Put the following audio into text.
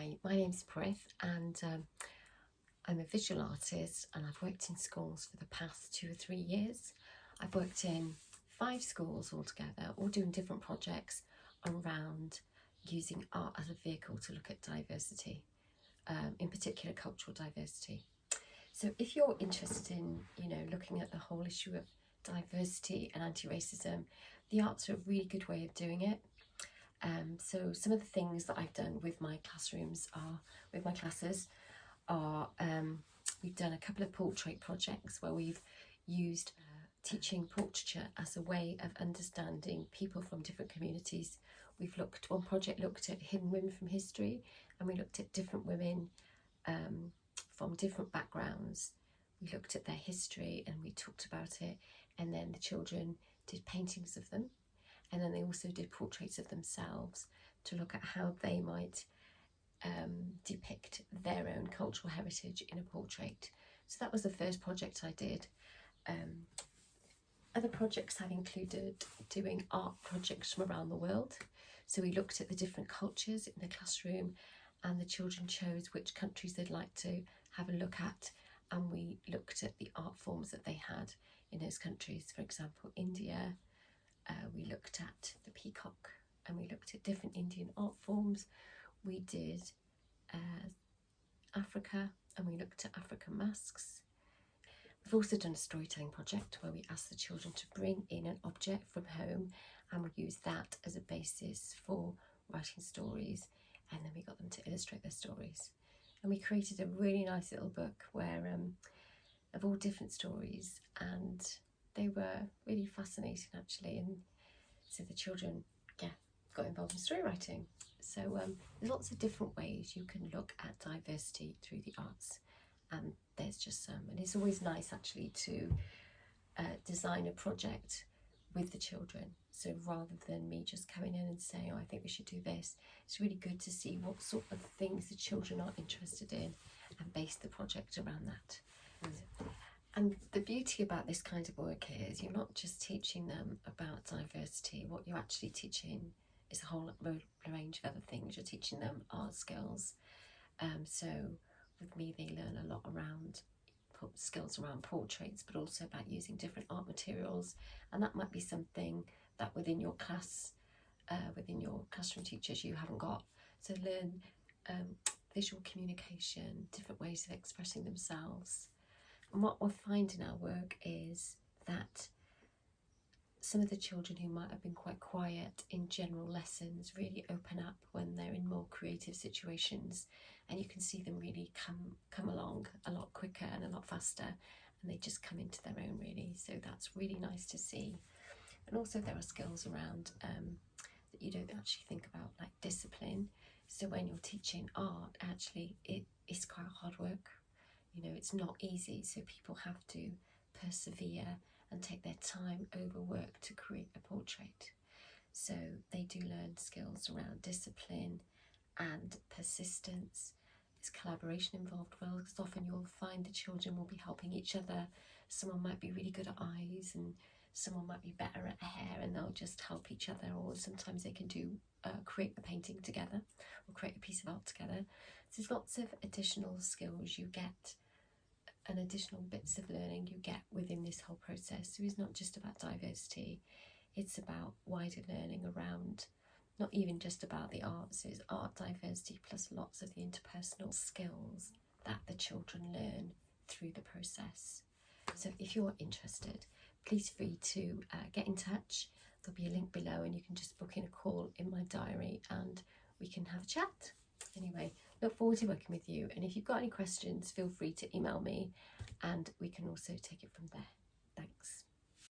Hi, my name's Prith and I'm a visual artist and I've worked in schools for the past 2 or 3 years. I've worked in 5 schools altogether, all doing different projects around using art as a vehicle to look at diversity, in particular cultural diversity. So if you're interested in, looking at the whole issue of diversity and anti-racism, the arts are a really good way of doing it. So some of the things that I've done with my classes are we've done a couple of portrait projects where we've used teaching portraiture as a way of understanding people from different communities. One project looked at hidden women from history, and we looked at different women from different backgrounds. We looked at their history and we talked about it, and then the children did paintings of them. And then they also did portraits of themselves to look at how they might depict their own cultural heritage in a portrait. So that was the first project I did. Other projects have included doing art projects from around the world. So we looked at the different cultures in the classroom, and the children chose which countries they'd like to have a look at, and we looked at the art forms that they had in those countries. For example, India. We looked at the peacock, and we looked at different Indian art forms. We did Africa, and we looked at African masks. We've also done a storytelling project where we asked the children to bring in an object from home, and we used that as a basis for writing stories, and then we got them to illustrate their stories. And we created a really nice little book where of all different stories, and they were really fascinating actually, and so the children got involved in story writing. So there's lots of different ways you can look at diversity through the arts, and there's just some, and it's always nice actually to design a project with the children. So rather than me just coming in and saying, oh, I think we should do this, it's really good to see what sort of things the children are interested in and base the project around that. And the beauty about this kind of work is you're not just teaching them about diversity. What you're actually teaching is a whole range of other things. You're teaching them art skills. So with me, they learn a lot around skills around portraits, but also about using different art materials. And that might be something that within your class, within your classroom teachers, you haven't got. So learn visual communication, different ways of expressing themselves. And what we're finding in our work is that some of the children who might have been quite quiet in general lessons really open up when they're in more creative situations, and you can see them really come along a lot quicker and a lot faster, and they just come into their own really. So that's really nice to see. And also there are skills around that you don't actually think about, like discipline. So when you're teaching art, actually it is quite hard work. It's not easy, so people have to persevere and take their time over work to create a portrait. So they do learn skills around discipline and persistence. There's collaboration involved, well, because often you'll find the children will be helping each other. Someone might be really good at eyes and someone might be better at hair, and they'll just help each other, or sometimes they can create a painting together or create a piece of art together. So there's lots of additional skills you get and additional bits of learning you get within this whole process. So it's not just about diversity, it's about wider learning around, not even just about the arts, it's art diversity plus lots of the interpersonal skills that the children learn through the process. So if you're interested, please feel free to get in touch. There'll be a link below and you can just book in a call in my diary and we can have a chat. Anyway, look forward to working with you, and if you've got any questions, feel free to email me and we can also take it from there.